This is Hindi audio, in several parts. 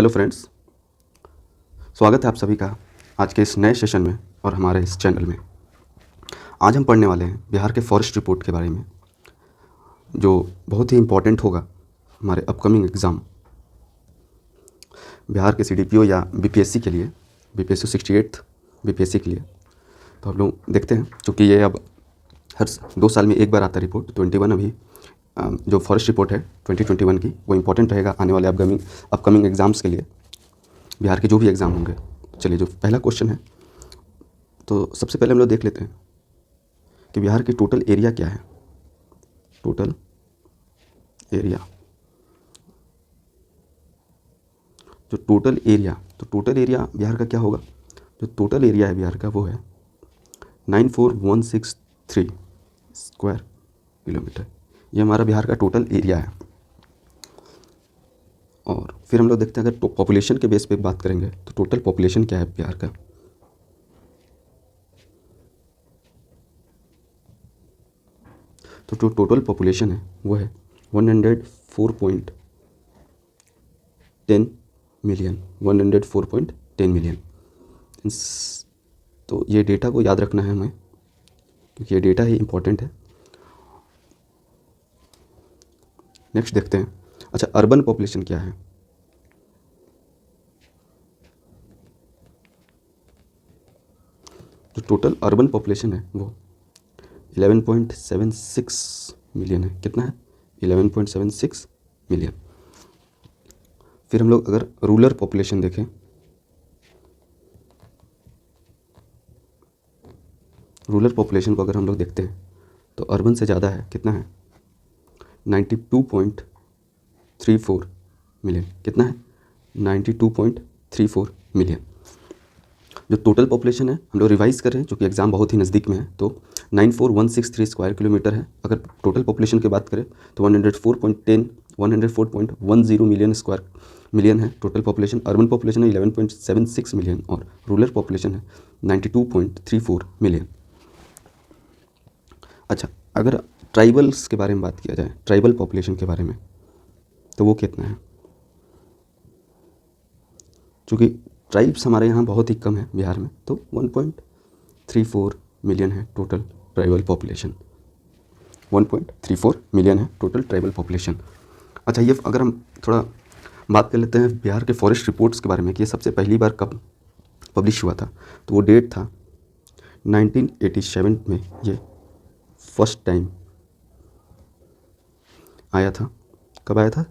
हेलो फ्रेंड्स, स्वागत है आप सभी का आज के इस नए सेशन में और हमारे इस चैनल में। आज हम पढ़ने वाले हैं बिहार के फॉरेस्ट रिपोर्ट के बारे में, जो बहुत ही इम्पोर्टेंट होगा हमारे अपकमिंग एग्ज़ाम बिहार के CDPO या BPSC के लिए, BPSC 68th BPSC के लिए। तो हम लोग देखते हैं, चूँकि ये अब हर 2 साल में एक बार आता है रिपोर्ट। 21 अभी जो फॉरेस्ट रिपोर्ट है 2021 की, वो इम्पोर्टेंट रहेगा आने वाले अपकमिंग एग्ज़ाम्स के लिए, बिहार के जो भी एग्ज़ाम होंगे। चलिए, जो पहला क्वेश्चन है, तो सबसे पहले हम लोग देख लेते हैं कि बिहार की टोटल एरिया क्या है। टोटल एरिया, जो टोटल एरिया बिहार का क्या होगा? जो टोटल एरिया है बिहार का वो है 94,163 स्क्वायर किलोमीटर। ये हमारा बिहार का टोटल एरिया है। और फिर हम लोग देखते हैं, अगर पॉपुलेशन के बेस पे बात करेंगे तो टोटल पॉपुलेशन क्या है बिहार का। तो जो टोटल पॉपुलेशन है वो है 104.10 मिलियन। 104.10 मिलियन। तो ये डेटा को याद रखना है हमें, क्योंकि ये डेटा ही इम्पोर्टेंट है। नेक्स्ट देखते हैं, अच्छा, अर्बन पॉपुलेशन क्या है। जो टोटल अर्बन पॉपुलेशन है वो 11.76 मिलियन है। कितना है? 11.76 मिलियन। फिर हम लोग अगर रूरल पॉपुलेशन देखें, रूरल पॉपुलेशन को अगर हम लोग देखते हैं तो अर्बन से ज़्यादा है। कितना है? 92.34 मिलियन। कितना है? 92.34 मिलियन। जो टोटल पॉपुलेशन है हम लोग रिवाइज कर रहे हैं, क्योंकि एग्ज़ाम बहुत ही नज़दीक में है, तो 94,163 स्क्वायर किलोमीटर है। अगर टोटल पॉपुलेशन की बात करें तो 104.10 मिलियन है टोटल पॉपुलेशन। अर्बन पॉपुलेशन है 11.76 मिलियन और रूरल पॉपुलेशन है 92.34 मिलियन। अच्छा, अगर ट्राइबल्स के बारे में बात किया जाए, ट्राइबल पॉपुलेशन के बारे में, तो वो कितना है? चूँकि ट्राइब्स हमारे यहाँ बहुत ही कम है बिहार में, तो 1.34 मिलियन है टोटल ट्राइबल पॉपुलेशन। 1.34 मिलियन है टोटल ट्राइबल पॉपुलेशन। अच्छा, ये अगर हम थोड़ा बात कर लेते हैं बिहार के फॉरेस्ट रिपोर्ट्स के बारे में कि ये सबसे पहली बार कब पब्लिश हुआ था, तो वो डेट था 1987 में। ये फर्स्ट टाइम आया था। कब आया था?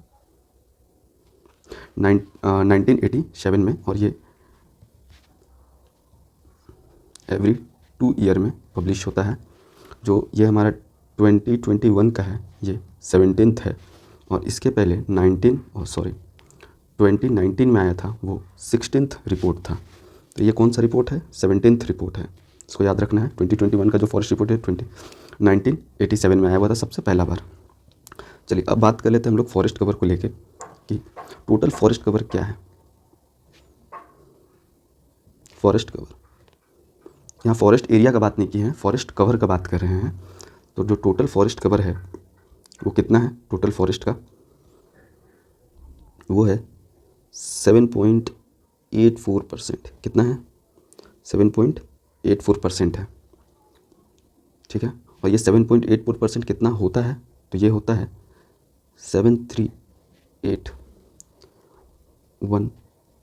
1987 में। और ये एवरी 2 ईयर में पब्लिश होता है। जो ये हमारा 2021 का है, ये 17th है। और इसके पहले 2019 में आया था, वो 16th रिपोर्ट था। तो ये कौन सा रिपोर्ट है? 17th रिपोर्ट है। इसको याद रखना है। 2021 का जो फॉरेस्ट रिपोर्ट है 1987 में आया हुआ था सबसे पहला बार। चलिए, अब बात कर लेते हैं हम लोग फॉरेस्ट कवर को लेके कि टोटल फॉरेस्ट कवर क्या है। फॉरेस्ट कवर, यहाँ फॉरेस्ट एरिया का बात नहीं की है, फॉरेस्ट कवर का बात कर रहे हैं। तो जो टोटल फॉरेस्ट कवर है वो कितना है? टोटल फॉरेस्ट का वो है 7.84%। कितना है? 7.84% है। ठीक है। और ये 7.84% कितना होता है? तो ये होता है 7381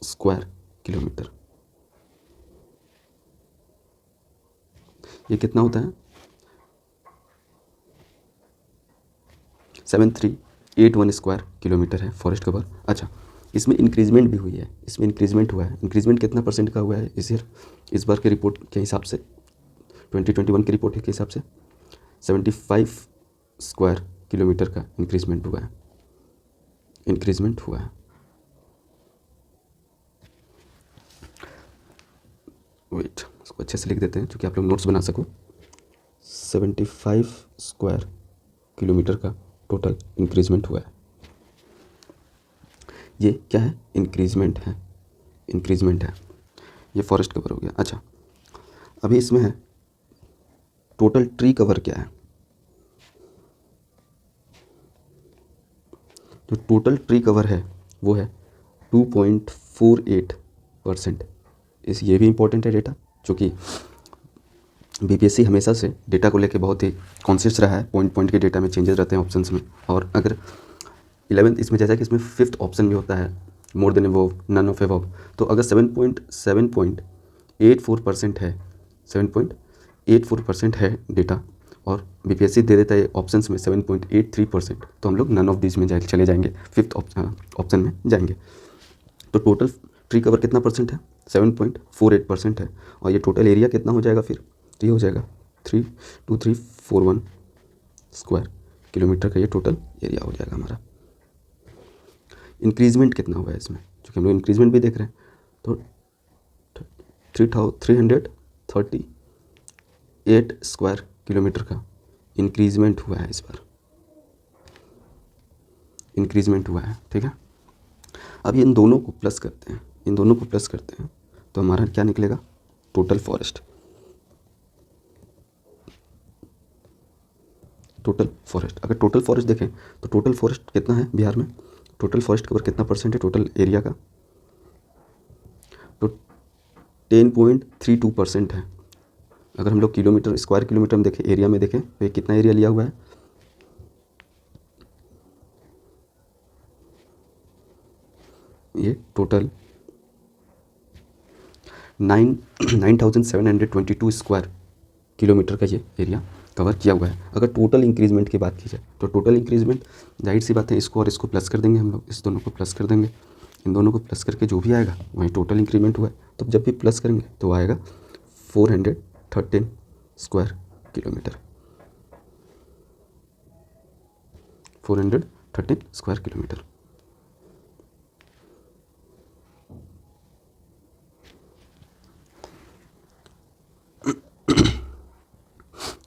स्क्वायर किलोमीटर। ये कितना होता है? 7381 स्क्वायर किलोमीटर है फॉरेस्ट कवर। अच्छा, इसमें इंक्रीजमेंट भी हुई है। इसमें इंक्रीजमेंट हुआ है। इंक्रीजमेंट कितना परसेंट का हुआ है इस बार के रिपोर्ट के हिसाब से, 2021 की रिपोर्ट के हिसाब से 75 स्क्वायर किलोमीटर का इंक्रीजमेंट हुआ है। वेट, इसको अच्छे से लिख देते हैं क्योंकि आप लोग नोट्स बना सको। 75 स्क्वायर किलोमीटर का टोटल इंक्रीजमेंट हुआ है। ये क्या है? इंक्रीजमेंट है। ये फॉरेस्ट कवर हो गया। अच्छा, अभी इसमें है टोटल ट्री कवर क्या है। जो टोटल ट्री कवर है वो है 2.48%। इस ये भी इंपॉर्टेंट है डेटा, चूँकि बीपीएससी हमेशा से डेटा को लेके बहुत ही कॉन्शियस रहा है, पॉइंट पॉइंट के डेटा में चेंजेस रहते हैं ऑप्शंस में। और अगर 11th इसमें जैसा कि इसमें 5th ऑप्शन भी होता है, more than above, none of above, तो अगर 7.84% है, 7.84% है डेटा और बीपीएससी दे देता है ऑप्शंस में 7.83%, तो हम लोग नन ऑफ दिस में चले जाएंगे, 5th ऑप्शन में जाएंगे। तो टोटल ट्री कवर कितना परसेंट है? 7.48% है। और ये टोटल एरिया कितना हो जाएगा फिर? तो ये हो जाएगा 32341 स्क्वायर किलोमीटर का ये टोटल एरिया हो जाएगा हमारा। इंक्रीजमेंट कितना हुआ है इसमें, क्योंकि हम लोग इंक्रीजमेंट भी देख रहे हैं, तो 338 स्क्वायर किलोमीटर का इंक्रीजमेंट हुआ है इस बार, इंक्रीजमेंट हुआ है। ठीक है, अब इन दोनों को प्लस करते हैं, इन दोनों को प्लस करते हैं तो हमारा क्या निकलेगा? Total forest, total forest. अगर टोटल फॉरेस्ट देखें तो टोटल फॉरेस्ट कितना है बिहार में? टोटल फॉरेस्ट कवर कितना परसेंट है टोटल एरिया का? तो 10.32% है। अगर हम लोग किलोमीटर, स्क्वायर किलोमीटर में देखें, एरिया में देखें तो ये कितना एरिया लिया हुआ है? ये टोटल 9,722 स्क्वायर किलोमीटर का ये एरिया कवर किया हुआ है। अगर टोटल इंक्रीजमेंट की बात की जाए तो टोटल इंक्रीजमेंट, जाहिर सी बात है, इसको और इसको प्लस कर देंगे हम लोग, इस दोनों को प्लस कर देंगे, इन दोनों को प्लस करके जो भी आएगा वही टोटल इंक्रीमेंट हुआ है। तो जब भी प्लस करेंगे तो आएगा 413 स्क्वायर किलोमीटर, 413 स्क्वायर किलोमीटर।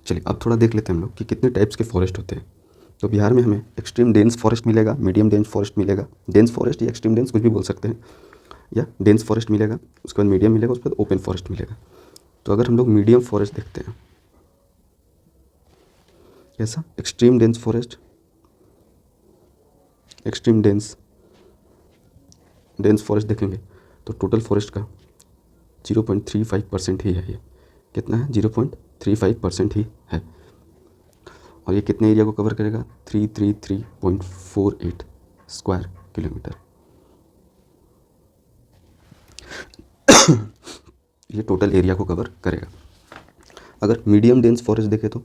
चलिए अब थोड़ा देख लेते हैं हम लोग कि कितने टाइप्स के फॉरेस्ट होते हैं। तो बिहार में हमें एक्सट्रीम डेंस फॉरेस्ट मिलेगा, मीडियम डेंस फॉरेस्ट मिलेगा, डेंस फॉरेस्ट या एक्सट्रीम डेंस कुछ भी बोल सकते हैं, या डेंस फॉरेस्ट मिलेगा, उसके बाद मीडियम मिलेगा, उसके बाद ओपन फॉरेस्ट मिलेगा। तो अगर हम लोग मीडियम फॉरेस्ट देखते हैं, कैसा? Extreme dense forest, extreme dense forest देखेंगे तो टोटल फॉरेस्ट का 0.35% ही है। ये कितना है? 0.35% ही है। और ये कितने एरिया को कवर करेगा? 333.48 स्क्वायर किलोमीटर। ये टोटल एरिया को कवर करेगा। अगर मीडियम डेंस फॉरेस्ट देखें तो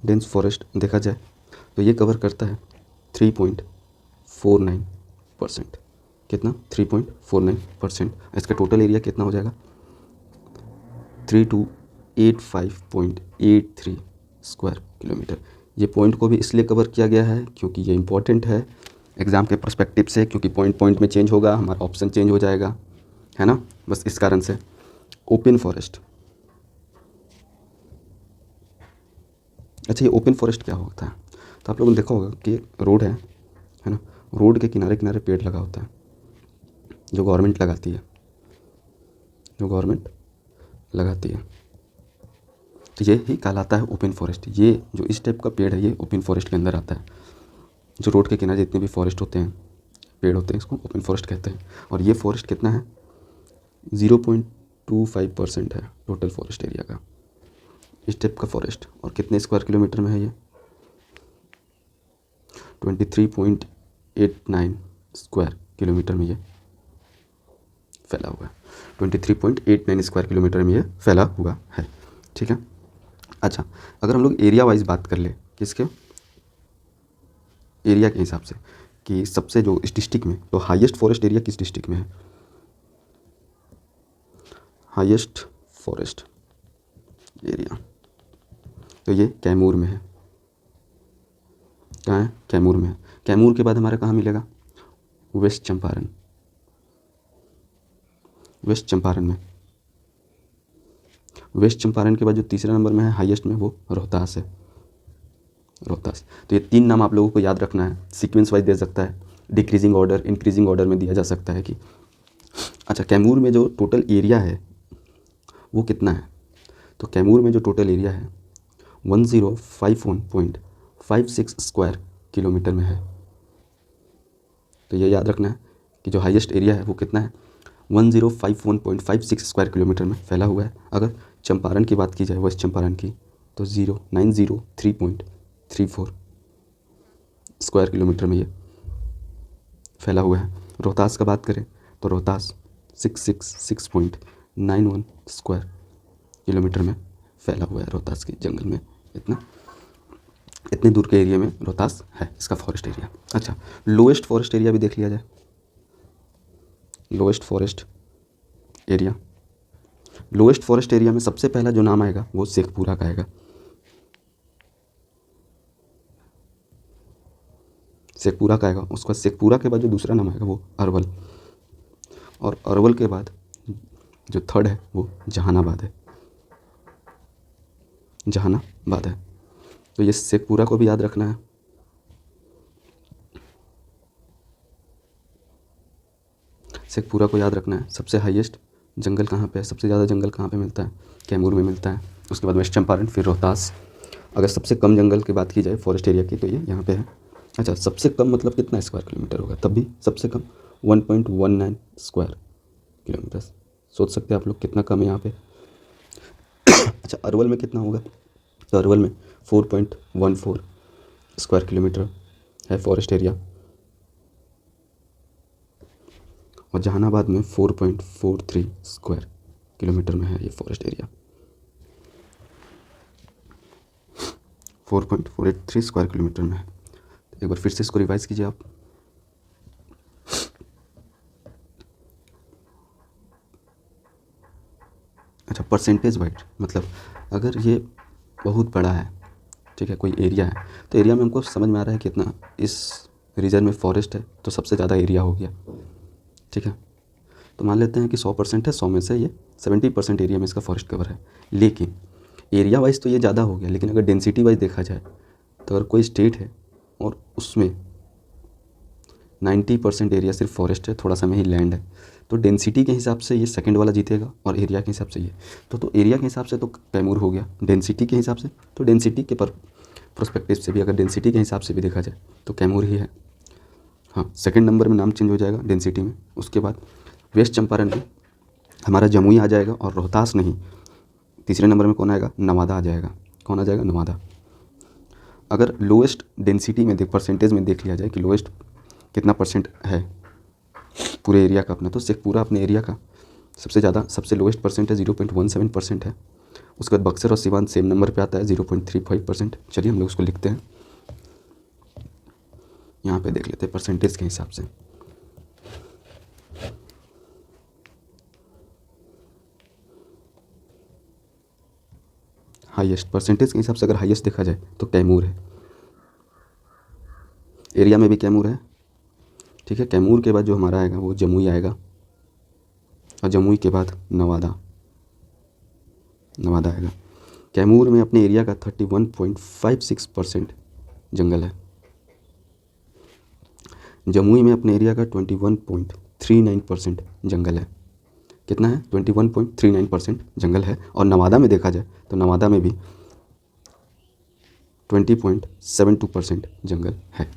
डेंस फॉरेस्ट देखा जाए तो ये कवर करता है 3.49%। कितना? 3.49%। इसका टोटल एरिया कितना हो जाएगा? 3285.83 स्क्वायर किलोमीटर। ये पॉइंट को भी इसलिए कवर किया गया है क्योंकि ये इंपॉर्टेंट है एग्ज़ाम के पर्सपेक्टिव से, क्योंकि पॉइंट पॉइंट में चेंज होगा, हमारा ऑप्शन चेंज हो जाएगा, है ना, बस इस कारण से। ओपन फॉरेस्ट, अच्छा ये ओपन फॉरेस्ट क्या होता है? तो आप लोगों ने देखा होगा कि रोड है ना, रोड के किनारे किनारे पेड़ लगा होता है, जो गवर्नमेंट लगाती है, जो गवर्नमेंट लगाती है, तो ये ही कहलाता है ओपन फॉरेस्ट। ये जो इस टाइप का पेड़ है ये ओपन फॉरेस्ट के अंदर आता है। जो रोड के किनारे जितने भी फॉरेस्ट होते हैं, पेड़ होते हैं, इसको ओपन फॉरेस्ट कहते हैं। और ये फॉरेस्ट कितना है? 0.25% है टोटल फॉरेस्ट एरिया का, इस टाइप का फॉरेस्ट। और कितने स्क्वायर किलोमीटर में है ये? 23.89 स्क्वायर किलोमीटर में ये फैला हुआ है। 23.89 स्क्वायर किलोमीटर में ये फैला हुआ है। ठीक है, अच्छा अगर हम लोग एरिया वाइज बात कर ले, किसके एरिया के हिसाब से, कि सबसे जो इस डिस्ट्रिक्ट में, तो हाईएस्ट फॉरेस्ट एरिया किस डिस्ट्रिक्ट में है? हाईएस्ट फॉरेस्ट एरिया तो ये कैमूर में है। कहाँ है? कैमूर में है। कैमूर के बाद हमारा कहाँ मिलेगा? वेस्ट चंपारण, वेस्ट चंपारण में। वेस्ट चंपारण के बाद जो तीसरा नंबर में है हाईएस्ट में, वो रोहतास है, रोहतास। तो ये 3 नाम आप लोगों को याद रखना है, सीक्वेंस वाइज दे सकता है, डिक्रीजिंग ऑर्डर, इंक्रीजिंग ऑर्डर में दिया जा सकता है कि। अच्छा कैमूर में जो टोटल एरिया है वो कितना है? तो कैमूर में जो टोटल एरिया है 1051.56 स्क्वायर किलोमीटर में है। तो ये याद रखना है कि जो हाईएस्ट एरिया है वो कितना है, 1051.56 स्क्वायर किलोमीटर में फैला हुआ है। अगर चंपारण की बात की जाए, वेस्ट चंपारण की, तो 0903.34 स्क्वायर किलोमीटर में ये फैला हुआ है। रोहतास का बात करें तो रोहतास 666.91 स्क्वायर किलोमीटर में फैला हुआ है। रोहतास के जंगल में इतने दूर के एरिया में रोहतास है, इसका फॉरेस्ट एरिया। अच्छा, लोएस्ट फॉरेस्ट एरिया भी देख लिया जाए। Lowest forest area, lowest forest area में सबसे पहला जो नाम आएगा वो शेखपुरा का आएगा। शेखपुरा का आएगा। उसके बाद शेखपुरा के बाद जो दूसरा नाम आएगा वो अरवल, और अरवल के बाद जो थर्ड है वो जहानाबाद है। जहानाबाद है। तो ये शेखपुरा को भी याद रखना है। शेखपुरा को याद रखना है। सबसे हाईएस्ट जंगल कहाँ पे है, सबसे ज़्यादा जंगल कहाँ पे मिलता है, कैमूर में मिलता है। उसके बाद वेस्ट चंपारण, फिर रोहतास। अगर सबसे कम जंगल की बात की जाए फॉरेस्ट एरिया की तो ये यहाँ पे है। अच्छा, सबसे कम मतलब कितना स्क्वायर किलोमीटर होगा, तब भी सबसे कम 1.19 स्क्वायर किलोमीटर। सोच सकते हैं आप लोग कितना कम है यहाँ पे। अच्छा, अरवल में कितना होगा, तो अरवल में 4.14 स्क्वायर किलोमीटर है फॉरेस्ट एरिया, और जहानाबाद में 4.43 स्क्वायर किलोमीटर में है ये फॉरेस्ट एरिया। 4.43 स्क्वायर किलोमीटर में है। एक बार फिर से इसको रिवाइज कीजिए आप। अच्छा, परसेंटेज वाइज मतलब अगर ये बहुत बड़ा है, ठीक है, कोई एरिया है, तो एरिया में हमको समझ में आ रहा है कितना इस रीजन में फॉरेस्ट है, तो सबसे ज़्यादा एरिया हो गया, ठीक है। तो मान लेते हैं कि 100% है, 100 में से ये 70% एरिया में इसका फॉरेस्ट कवर है। लेकिन एरिया वाइज तो ये ज़्यादा हो गया, लेकिन अगर डेंसिटी वाइज देखा जाए तो अगर कोई स्टेट है और उसमें 90% एरिया सिर्फ फॉरेस्ट है, थोड़ा सा में ही लैंड है, तो डेंसिटी के हिसाब से ये सेकंड वाला जीतेगा, और एरिया के हिसाब से ये तो एरिया के हिसाब से तो कैमूर हो गया। डेंसिटी के हिसाब से तो डेंसिटी के प्रोस्पेक्टिव से भी, अगर डेंसिटी के हिसाब से भी देखा जाए तो कैमूर ही है। हाँ, सेकंड नंबर में नाम चेंज हो जाएगा डेंसिटी में। उसके बाद वेस्ट चंपारण में हमारा जमुई आ जाएगा, और रोहतास नहीं, तीसरे नंबर में कौन आएगा, नवादा आ जाएगा। कौन आ जाएगा, नवादा। अगर लोएस्ट डेंसिटी में परसेंटेज में देख लिया जाए कि लोएस्ट कितना परसेंट है पूरे एरिया का अपना, तो शेखपुरा अपने एरिया का सबसे ज़्यादा, सबसे लोएस्ट परसेंट है, 0.17% है। उसके बाद बक्सर और सिवान सेम नंबर पे आता है, 0.35%। चलिए हम लोग उसको लिखते हैं, यहाँ पे देख लेते हैं परसेंटेज के हिसाब से। हाईएस्ट परसेंटेज के हिसाब से अगर हाईएस्ट देखा जाए तो कैमूर है, एरिया में भी कैमूर है, ठीक है। कैमूर के बाद जो हमारा आएगा वो जमुई आएगा, और जमुई के बाद नवादा आएगा। कैमूर में अपने एरिया का 31.56% जंगल है। जमुई में अपने एरिया का 21.39% जंगल है। कितना है, 21.39% जंगल है। और नवादा में देखा जाए तो नवादा में भी 20.72% जंगल है।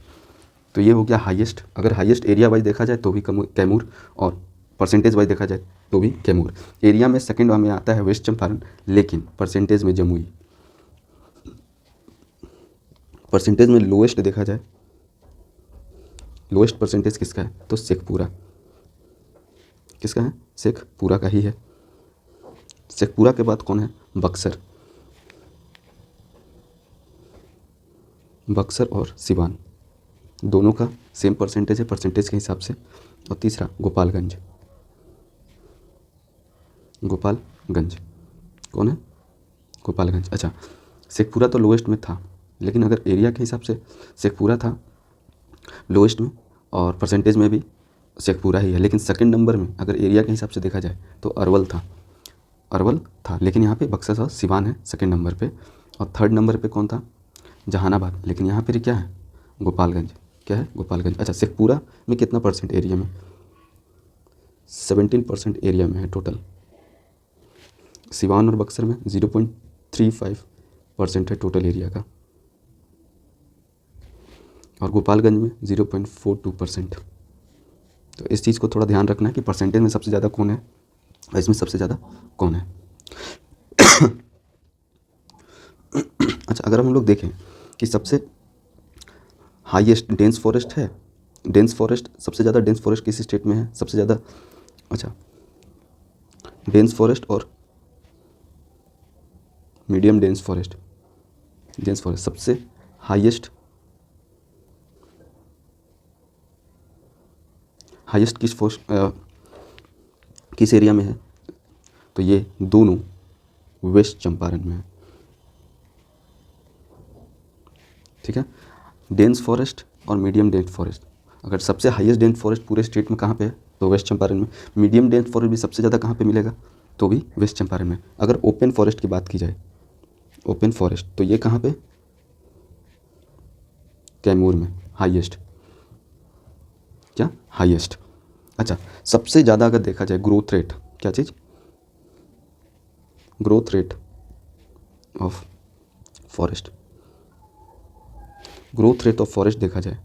तो ये हो गया हाईएस्ट। अगर हाईएस्ट एरिया वाइज देखा जाए तो भी कैमूर, और परसेंटेज वाइज देखा जाए तो भी कैमूर। एरिया में सेकंड में आता है वेस्ट चंपारण, लेकिन परसेंटेज में जमुई। परसेंटेज में लोएस्ट देखा जाए, लोएस्ट परसेंटेज किसका है, तो शेखपुरा। किसका है, शेखपुरा का ही है। शेखपुरा के बाद कौन है, बक्सर। बक्सर और सिवान दोनों का सेम परसेंटेज है परसेंटेज के हिसाब से। और तीसरा गोपालगंज। गोपालगंज कौन है, गोपालगंज। अच्छा, शेखपुरा तो लोएस्ट में था, लेकिन अगर एरिया के हिसाब से शेखपुरा था लोएस्ट में, और परसेंटेज में भी शेखपुरा ही है। लेकिन सेकंड नंबर में अगर एरिया के हिसाब से देखा जाए तो अरवल था, लेकिन यहाँ पे बक्सर और सिवान है सेकंड नंबर पे। और थर्ड नंबर पे कौन था, जहानाबाद। लेकिन यहाँ पर क्या है, गोपालगंज। क्या है, गोपालगंज। अच्छा, शेखपुरा में कितना परसेंट एरिया में, 17% एरिया में है टोटल। सिवान और बक्सर में 0.35% है टोटल एरिया का, और गोपालगंज में 0.42%। तो इस चीज़ को थोड़ा ध्यान रखना है कि परसेंटेज में सबसे ज़्यादा कौन है और इसमें सबसे ज़्यादा कौन है। अच्छा, अगर हम लोग देखें कि सबसे हाईएस्ट डेंस फॉरेस्ट है, डेंस फॉरेस्ट सबसे ज़्यादा डेंस फॉरेस्ट किस स्टेट में है सबसे ज़्यादा? अच्छा, डेंस फॉरेस्ट और medium dense forest, dense forest सबसे हाईएस्ट किस एरिया में है? तो ये दोनों वेस्ट चंपारण में है। ठीक है, डेंस फॉरेस्ट और मीडियम डेंस फॉरेस्ट, अगर सबसे हाईएस्ट डेंस फॉरेस्ट पूरे स्टेट में कहाँ पे है? तो वेस्ट चंपारण में। मीडियम डेंस फॉरेस्ट भी सबसे ज़्यादा कहाँ पे मिलेगा? तो भी वेस्ट चंपारण में। अगर ओपन फॉरेस्ट की बात की जाए, ओपन फॉरेस्ट, तो ये कहाँ पे? कैमूर में हाईएस्ट। क्या? हाईएस्ट। अच्छा, सबसे ज़्यादा अगर देखा जाए ग्रोथ रेट, क्या चीज़? Growth rate of forest, growth rate of forest देखा जाए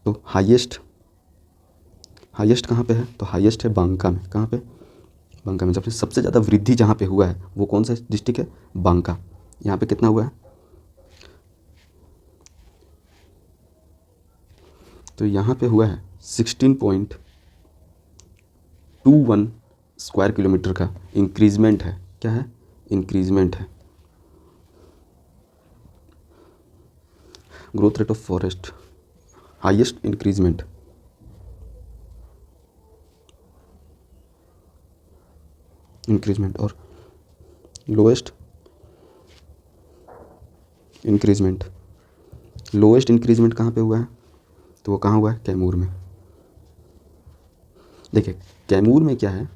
तो हाईएस्ट कहाँ पे है? तो हाईएस्ट है बांका में। कहाँ पे? बांका में। सबसे ज़्यादा वृद्धि जहाँ पे हुआ है वो कौन सा डिस्ट्रिक्ट है? बांका। यहाँ पे कितना हुआ है? तो यहाँ पे हुआ है 16.21 स्क्वायर किलोमीटर का इंक्रीजमेंट है। क्या है? इंक्रीजमेंट है। Growth rate of forest, highest increment, और लोएस्ट इंक्रीजमेंट। लोएस्ट इंक्रीजमेंट कहाँ पे हुआ है? तो वो कहाँ हुआ है? कैमूर में। देखिए कैमूर में क्या है,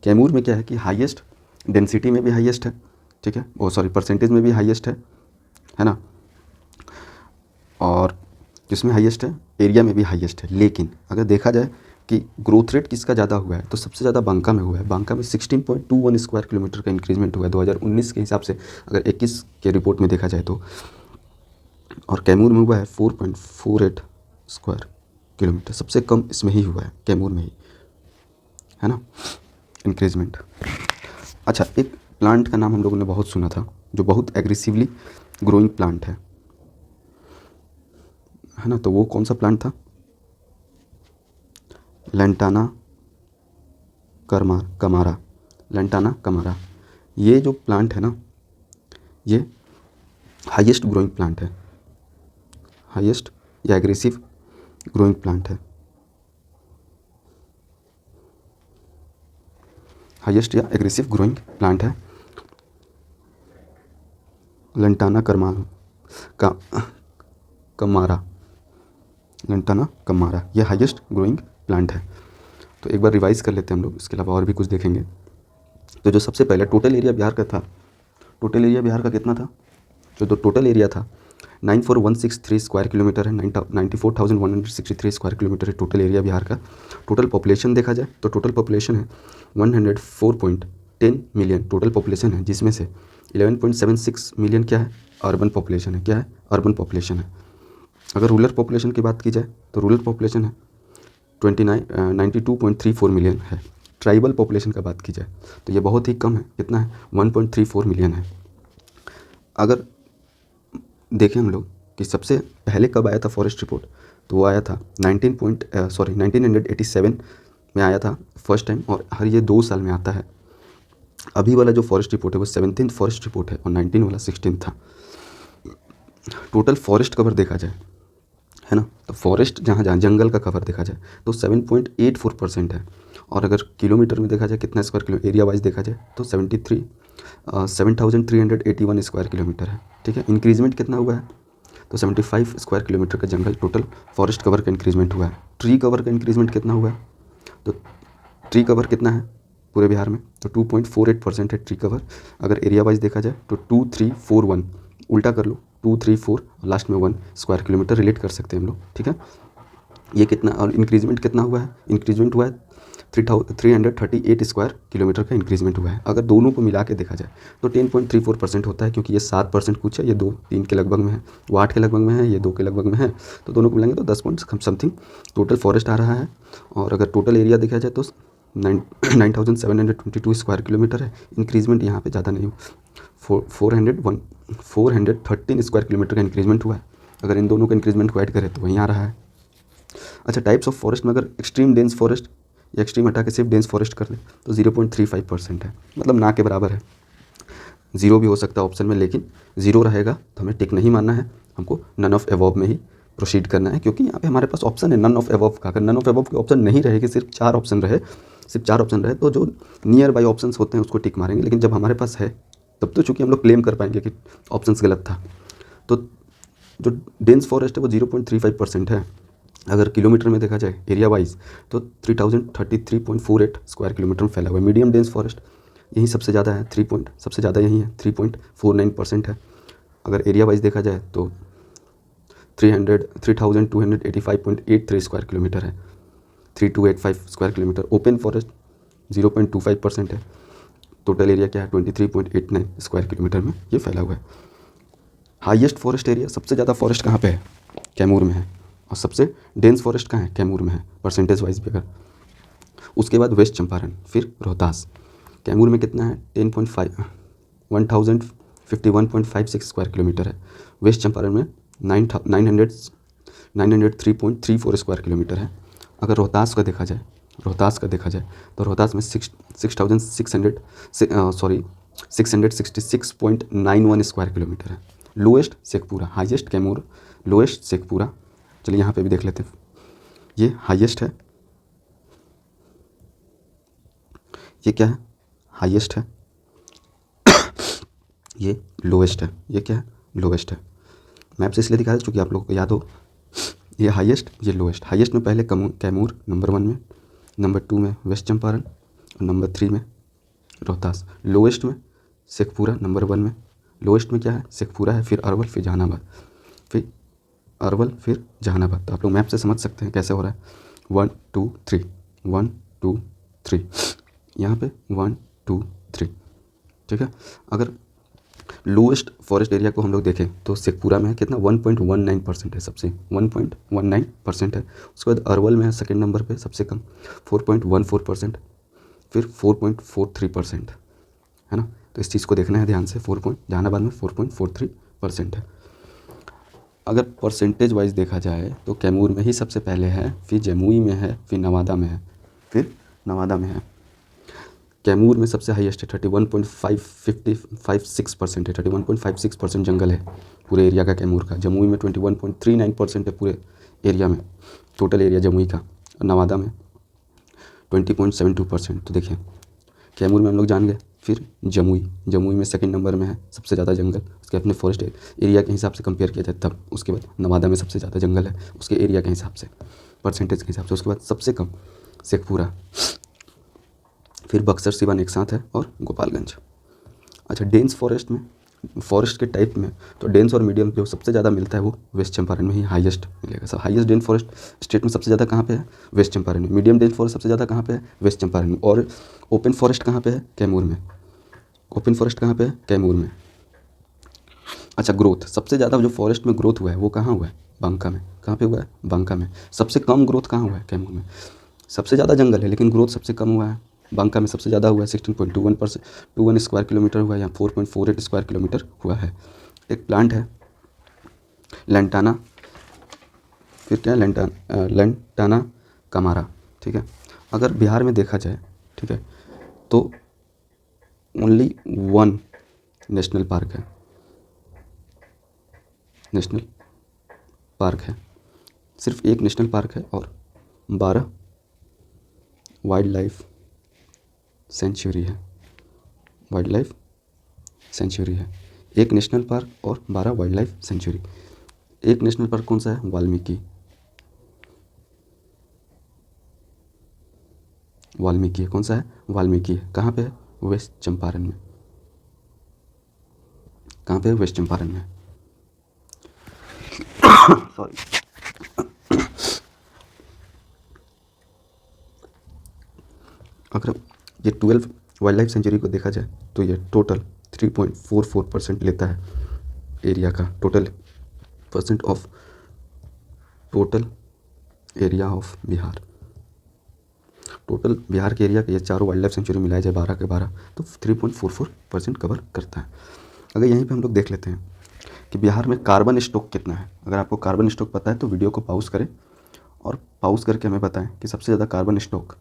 कैमूर में क्या है कि हाईएस्ट डेंसिटी में भी हाईएस्ट है, ठीक है, वो सॉरी परसेंटेज में भी हाईएस्ट है ना, और किसमें हाईएस्ट है? एरिया में भी हाईएस्ट है। लेकिन अगर देखा जाए कि ग्रोथ रेट किसका ज़्यादा हुआ है तो सबसे ज़्यादा बांका में हुआ है। बांका में 16.21 स्क्वायर किलोमीटर का इंक्रीजमेंट हुआ है 2019 के हिसाब से, अगर 21 के रिपोर्ट में देखा जाए तो। और कैमूर में हुआ है 4.48 स्क्वायर किलोमीटर, सबसे कम इसमें ही हुआ है, कैमूर में ही, है ना, इंक्रीजमेंट। अच्छा, एक प्लांट का नाम हम लोगों ने बहुत सुना था जो बहुत एग्रेसिवली ग्रोइंग प्लांट है ना, तो वो कौन सा प्लांट था? लैंटाना कमारा। लैंटाना कमारा, ये जो प्लांट है ना, ये हाईएस्ट ग्रोइंग प्लांट है, हाईएस्ट या एग्रेसिव ग्रोइंग प्लांट है, हाईएस्ट या एग्रेसिव ग्रोइंग प्लांट है लैंटाना कमारा। लैंटाना कमारा ये हाईएस्ट ग्रोइंग प्लांट है। तो एक बार रिवाइज कर लेते हैं हम लोग, इसके अलावा और भी कुछ देखेंगे। तो जो सबसे पहले टोटल एरिया बिहार का था, टोटल एरिया बिहार का कितना था? जो टोटल एरिया था 94163 स्क्वायर किलोमीटर है, 94,163 स्क्वायर किलोमीटर है टोटल एरिया बिहार का। टोटल पॉपुलेशन देखा जाए तो टोटल पॉपुलेशन है 104.10 मिलियन टोटल पॉपुलेशन है, जिसमें से 11.76 मिलियन क्या है? अर्बन पॉपुलेशन है। क्या है? अर्बन पॉपुलेशन है। अगर रूरल पॉपुलेशन की बात की जाए तो रूरल पॉपुलेशन है 92.34 मिलियन है। ट्राइबल पॉपुलेशन का बात की जाए तो ये बहुत ही कम है, कितना है? 1.34 मिलियन है। अगर देखें हम लोग कि सबसे पहले कब आया था फॉरेस्ट रिपोर्ट, तो वो आया था 1987 में आया था फर्स्ट टाइम, और हर ये 2 साल में आता है। अभी वाला जो फॉरेस्ट रिपोर्ट है वो 17th फॉरेस्ट रिपोर्ट है और 19 वाला 16 था। टोटल फॉरेस्ट कवर देखा जाए, है ना, तो फॉरेस्ट जहाँ जंगल का कवर देखा जाए तो 7.84% है। और अगर किलोमीटर में देखा जाए कितना स्क्वायर किलो एरिया वाइज देखा जाए तो 7,381 स्क्वायर किलोमीटर है, ठीक है। इंक्रीजमेंट कितना हुआ है? तो 75 स्क्वायर किलोमीटर का जंगल टोटल फॉरेस्ट कवर का इंक्रीजमेंट हुआ है। ट्री कवर का इंक्रीजमेंट कितना हुआ है? तो ट्री कवर कितना है पूरे बिहार में? तो 2.48% है ट्री कवर। अगर एरिया वाइज देखा जाए तो 2341, उल्टा कर लो, 234 लास्ट में 1 स्क्वायर किलोमीटर रिलेट कर सकते हैं हम लोग, ठीक है। ये कितना, और इंक्रीजमेंट कितना हुआ है, इंक्रीजमेंट हुआ है 338 स्क्वायर किलोमीटर का इंक्रीजमेंट हुआ है। अगर दोनों को मिला के देखा जाए तो 10.34% होता है, क्योंकि ये 7% कुछ है, ये 2-3 के लगभग में है, वो 8 के लगभग में है, ये 2 के लगभग में है, तो दोनों को मिलाएंगे तो 10 पॉइंट समथिंग टोटल फॉरेस्ट आ रहा है। और अगर टोटल एरिया देखा जाए तो 9722 स्क्वायर किलोमीटर है। इंक्रीजमेंट यहाँ पे ज़्यादा नहीं हुआ, 413 स्क्वायर किलोमीटर का इंक्रीजमेंट हुआ है। अगर इन दोनों का इंक्रीजमेंट को ऐड करें तो वहीं आ रहा है। अच्छा, टाइप्स ऑफ फॉरेस्ट में अगर एक्सट्रीम डेंस फॉरेस्ट या एक्सट्रीम हटा के सिर्फ डेंस फॉरेस्ट कर दें तो 0.35% है, मतलब ना के बराबर है। ज़ीरो भी हो सकता है ऑप्शन में, लेकिन ज़ीरो रहेगा तो हमें टिक नहीं मानना है, हमको नन ऑफ एबव में ही प्रोसीड करना है, क्योंकि यहाँ पे हमारे पास ऑप्शन है नन ऑफ एबव का। अगर नन ऑफ एबव के ऑप्शन नहीं रहेगी, सिर्फ 4 ऑप्शन रहे तो जो नियर बाई ऑप्शन होते हैं उसको टिक मारेंगे, लेकिन जब हमारे पास है तब तो चूँकि हम लोग क्लेम कर पाएंगे कि ऑप्शन गलत था। तो जो डेंस फॉरेस्ट है वो 0.35% है। अगर किलोमीटर में देखा जाए एरिया वाइज तो 3033.48 स्क्वायर किलोमीटर में फैला हुआ है। मीडियम डेंस फॉरेस्ट यही सबसे ज़्यादा है, सबसे ज़्यादा यही है, 3.49% है। अगर एरिया वाइज देखा जाए तो 3285.83 स्क्वायर किलोमीटर है, 3285 स्क्वायर किलोमीटर। ओपन फॉरेस्ट 0.25% है। टोटल एरिया क्या है, 23.89 स्क्वायर किलोमीटर में ये फैला हुआ है। हाईएस्ट फॉरेस्ट एरिया, सबसे ज़्यादा फॉरेस्ट कहाँ पे है, कैमूर में है, और सबसे डेंस फॉरेस्ट कहाँ है, कैमूर में है, परसेंटेज वाइज भी अगर। उसके बाद वेस्ट चंपारण, फिर रोहतास। कैमूर में कितना है, 1051.56 स्क्वायर किलोमीटर है। वेस्ट चंपारण में 903.34 स्क्वायर किलोमीटर है। अगर रोहतास का देखा जाए तो रोहतास में 666.91 स्क्वायर किलोमीटर है। Lowest Sheikhpura, highest Kaimur, lowest Sheikhpura. चलिए यहाँ पे भी देख लेते हैं, ये हाईएस्ट है, ये क्या है, हाईएस्ट है, ये लोएस्ट है, ये क्या है, लोएस्ट है। मैप से इसलिए दिखाया क्योंकि आप लोगों को याद हो, ये हाईएस्ट, ये लोएस्ट। हाईएस्ट में पहले कैमूर नंबर 1 में, नंबर 2 में वेस्ट चंपारण और नंबर 3 में रोहतास। लोएस्ट में शेखपुरा नंबर 1 में, लोएस्ट में क्या है, शेखपुरा है, फिर अरवल, फिर जहानाबाद, फिर अरवल, फिर जहानाबाद। तो आप लोग मैप से समझ सकते हैं कैसे हो रहा है, 1 2 3 1 2 3, यहाँ पे 1 2 3, ठीक है। अगर लोएस्ट फॉरेस्ट एरिया को हम लोग देखें तो शेखपुरा में है कितना, 1.19% है, सबसे 1.19% है। उसके बाद अरवल में है सेकंड नंबर पे सबसे कम, 4.14%, फिर 4.43% है ना। तो इस चीज़ को देखना है ध्यान से, जहानाबाद में 4.43% है। अगर परसेंटेज वाइज देखा जाए तो कैमूर में ही सबसे पहले है, फिर जमुई में है, फिर नवादा में है, कैमूर में सबसे हाईएस्ट है, 31.56% है, 31.56% जंगल है पूरे एरिया का कैमूर का। जमुई में 21.39% है पूरे एरिया में, टोटल एरिया जमुई का। और नवादा में 20.72%। तो देखिए कैमूर में हम लोग जान गए। फिर जमुई में सेकंड नंबर में है सबसे ज़्यादा जंगल, उसके अपने फॉरेस्ट एरिया के हिसाब से कंपेयर किया जाए तब। उसके बाद नवादा में सबसे ज़्यादा जंगल है उसके एरिया के हिसाब से, परसेंटेज के हिसाब से। उसके बाद सबसे कम शेखपुरा, फिर बक्सर, सिवान एक साथ है, और गोपालगंज। अच्छा, डेंस फॉरेस्ट में, फॉरेस्ट के टाइप में तो डेंस और मीडियम जो सबसे ज़्यादा मिलता है वो वेस्ट चंपारण में ही हाईएस्ट मिलेगा। सब हाईएस्ट डेंस फॉरेस्ट स्टेट में सबसे ज़्यादा कहाँ पे है, वेस्ट चंपारण में। मीडियम डेंस फॉरेस्ट सबसे ज़्यादा कहाँ पे है, वेस्ट चंपारण में। और ओपन फॉरेस्ट कहाँ पे है, कैमूर में। ओपन फॉरेस्ट कहाँ पे है, कैमूर में। अच्छा, ग्रोथ सबसे ज़्यादा जो फॉरेस्ट में ग्रोथ हुआ है वो कहाँ हुआ है, बांका में। कहाँ पे हुआ है, बांका में। सबसे कम ग्रोथ कहाँ हुआ है, कैमूर में। सबसे ज़्यादा जंगल है लेकिन ग्रोथ सबसे कम हुआ है, बांका में सबसे ज़्यादा हुआ है, 16.21 स्क्वायर किलोमीटर हुआ है, या 4.48 स्क्वायर किलोमीटर हुआ है। एक प्लांट है लेंटाना, फिर क्या है, लेंटाना कमारा, ठीक है। अगर बिहार में देखा जाए, ठीक है, तो ओनली 1 नेशनल पार्क है, सिर्फ एक नेशनल पार्क है, और 12 वाइल्ड लाइफ सेंचुरी है। एक नेशनल पार्क और 12 वाइल्ड लाइफ सेंचुरी। एक नेशनल पार्क कौन सा है, वाल्मीकि है। कौन सा है, वाल्मीकि है। कहाँ पे है, वेस्ट चंपारण में। कहाँ पे है, वेस्ट चंपारण में। सॉरी। अगर ये 12 वाइल्ड लाइफ सेंचुरी को देखा जाए तो ये टोटल 3.44% लेता है एरिया का, total percent of total area of Bihar. Total Bihar के एरिया के ये चारों वाइल्ड लाइफ सेंचुरी मिलाए जाए 12 के 12 तो 3.44% कवर करता है। अगर यहीं पे हम लोग देख लेते हैं कि बिहार में कार्बन स्टॉक कितना है। अगर आपको कार्बन स्टॉक पता है तो वीडियो को पॉज करें और पॉज करके हमें बताएं कि सबसे ज़्यादा कार्बन स्टॉक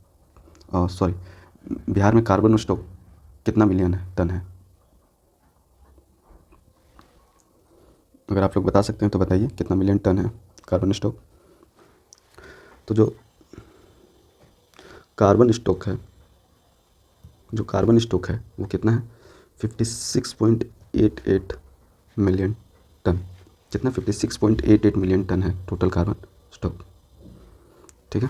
बिहार में कार्बन स्टॉक कितना मिलियन टन है। अगर आप लोग बता सकते हैं तो बताइए कितना मिलियन टन है कार्बन स्टॉक। तो जो कार्बन स्टॉक है वो कितना है 56.88 मिलियन टन। कितना 56.88 मिलियन टन है टोटल कार्बन स्टॉक। ठीक है,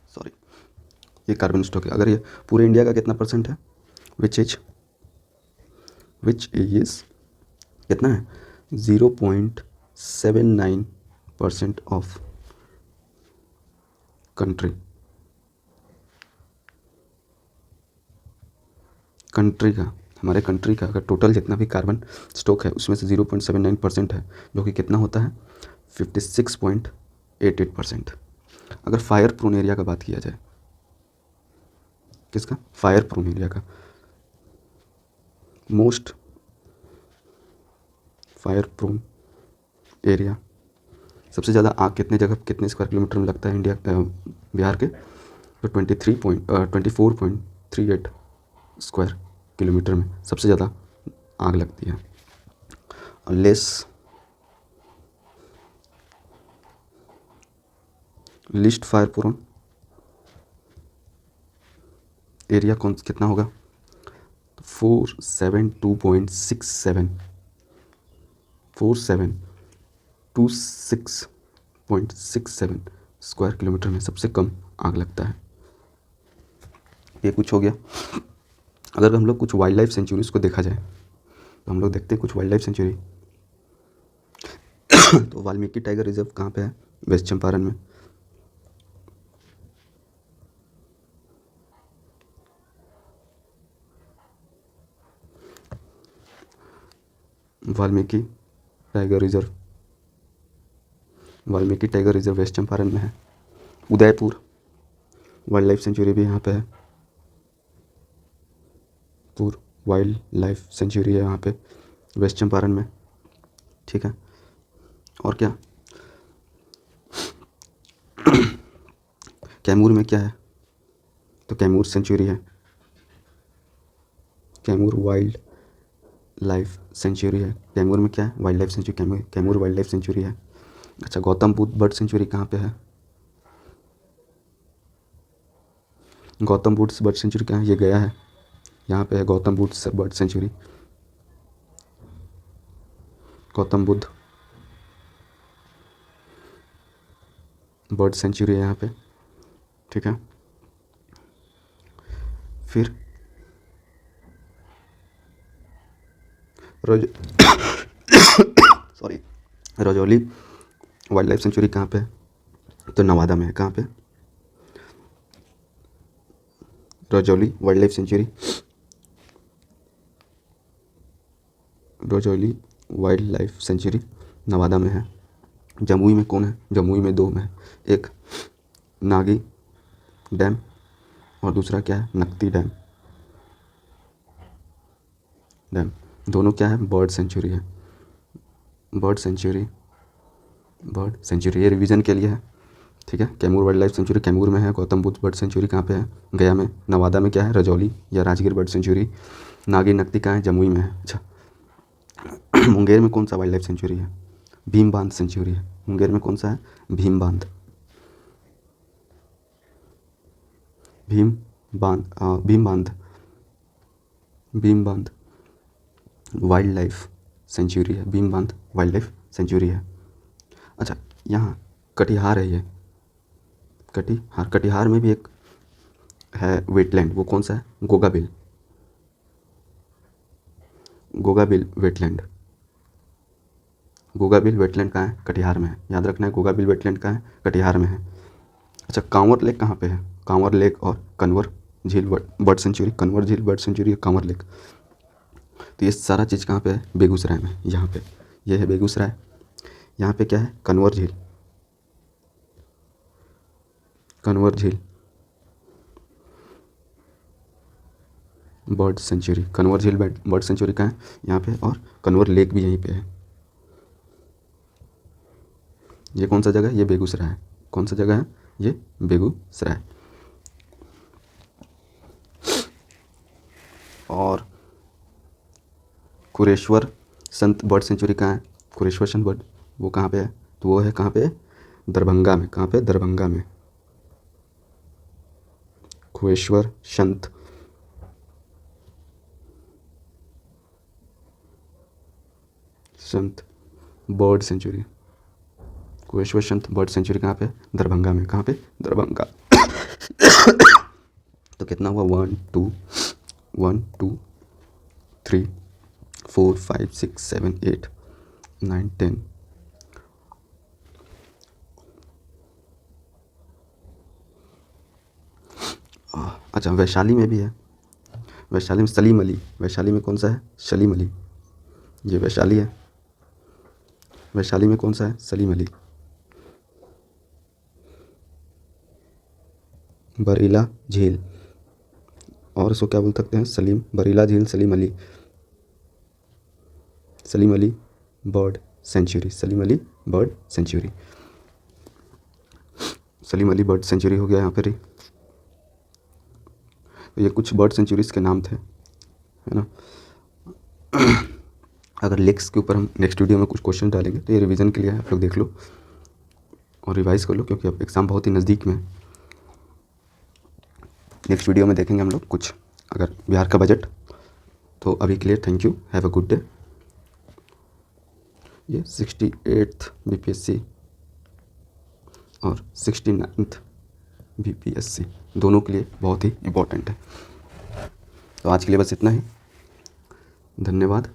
सॉरी, ये कार्बन स्टॉक है। अगर ये पूरे इंडिया का कितना परसेंट है, विच इज कितना है 0.79% ऑफ कंट्री का, हमारे कंट्री का अगर टोटल जितना भी कार्बन स्टॉक है उसमें से 0.79% है, जो कि कितना होता है 56.88%। अगर फायर प्रोन एरिया का बात किया जाए, किसका, फायर प्रोन एरिया का, मोस्ट फायर प्रोन एरिया, सबसे ज़्यादा आग कितने स्क्वायर किलोमीटर में लगता है इंडिया बिहार के, तो 24.38 स्क्वायर किलोमीटर में सबसे ज़्यादा आग लगती है। और लिस्ट फायर प्रोन एरिया कितना होगा, 472.67 स्क्वायर किलोमीटर में सबसे कम आग लगता है। ये कुछ हो गया। अगर हम लोग कुछ वाइल्ड लाइफ सेंचुरीज को देखा जाए तो हम लोग देखते हैं कुछ वाइल्ड लाइफ सेंचुरी। तो वाल्मीकि टाइगर रिजर्व कहाँ पे है, वेस्ट चंपारण में। Valmiki tiger reserve west Champaran में है। उदयपुर वाइल्ड लाइफ सेंचुरी भी यहाँ पे है, पूर वाइल्ड लाइफ सेंचुरी है यहाँ पे वेस्ट चंपारण में। ठीक है, और क्या, कैमूर में क्या है, तो कैमूर सेंचुरी है, कैमूर वाइल्ड लाइफ सेंचुरी है। कैमूर में क्या है, wild life sanctuary, Kaimur wild life sanctuary है। अच्छा, गौतम बुद्ध बर्ड सेंचुरी कहाँ पे है, गौतम बुद्ध बर्ड सेंचुरी कहाँ है, ये गया है, यहाँ पे है Gautam Buddha bird sanctuary. Gautam Buddha bird sanctuary है यहाँ पे। ठीक है, फिर रजौली वाइल्ड लाइफ सेंचुरी कहाँ पे है, तो नवादा में है। कहाँ पे, Rajauli wild life sanctuary, Rajauli wild life sanctuary Nawada में है। जमुई में कौन है, जमुई में दो में है, एक नागी डैम और दूसरा क्या है, नकती डैम। दोनों क्या है, बर्ड सेंचुरी है। बर्ड सेंचुरी ये रिवीजन के लिए है। ठीक है, Kaimur wild life sanctuary Kaimur में है। गौतम बुद्ध बर्ड सेंचुरी कहाँ पे है, गया में। नवादा में क्या है, रजौली या राजगीर बर्ड सेंचुरी। नागी नकती कहाँ है, जमुई में है। अच्छा, मुंगेर में कौन सा वाइल्ड लाइफ सेंचुरी है, भीम बांध सेंचुरी है। मुंगेर में कौन सा है, भीम बांध वाइल्ड लाइफ सेंचुरी है। भीम बांध वाइल्ड लाइफ सेंचुरी है। अच्छा, यहाँ कटिहार है, ये कटिहार में भी एक है वेटलैंड, वो कौन सा है, Gogabil wetland. Goga bill wetland कहाँ है? कटिहार में है, याद रखना है। गोगा बिल वेटलैंड कहाँ है? कटिहार में है। अच्छा, कांवर लेक कहाँ पे है? कांवर लेक और कन्वर झील बर्ड सेंचुरी, कन्वर झील बर्ड सेंचुरी और कांवर लेक। तो ये सारा चीज़ कहाँ पे है? बेगूसराय में। यहाँ पे ये है बेगूसराय। यहाँ पे क्या है? कन्वर झील, कन्वर झील बर्ड सेंचुरी, कन्वर झील बर्ड सेंचुरी कहाँ है? यहाँ पे। और कन्वर लेक भी यहीं पे है। ये कौन सा जगह है? ये बेगूसराय है। कौन सा जगह है? ये बेगूसराय। और कुरेश्वर संत बर्ड सेंचुरी कहाँ है? कुरेश्वर संत बर्ड, वो कहाँ पे है? तो वो है कहाँ पे? दरभंगा में। कहाँ पे? दरभंगा में। कुरेश्वर संत बर्ड सेंचुरी, कुरेश्वर संत बर्ड सेंचुरी कहाँ पे? दरभंगा में। कहाँ पे? दरभंगा। तो कितना हुआ? 1 2 1 2 3 4 5 6 7 8 9 10। अच्छा, वैशाली में भी है। वैशाली में सलीम अली। वैशाली में कौन सा है? सलीम अली। ये वैशाली है। वैशाली में कौन सा है? सलीम अली। बरीला झील, और इसको क्या बोल सकते हैं? सलीम बरीला झील, Salim Ali, Salim Ali bird sanctuary, Salim Ali bird sanctuary. Salim Ali bird sanctuary हो गया यहाँ पर ही। तो ये कुछ बर्ड सेंचुरीज़ के नाम थे, है ना। अगर लेक्स के ऊपर हम नेक्स्ट वीडियो में कुछ क्वेश्चन डालेंगे तो ये रिवीजन के लिए है, आप लोग देख लो और रिवाइज कर लो, क्योंकि अब एग्ज़ाम बहुत ही नज़दीक में है। नेक्स्ट वीडियो में देखेंगे हम लोग कुछ अगर बिहार का बजट। तो अभी के लिए thank you, have a good day. ये 68th BPSC और 69th BPSC दोनों के लिए बहुत ही इम्पोर्टेंट है। तो आज के लिए बस इतना ही। धन्यवाद।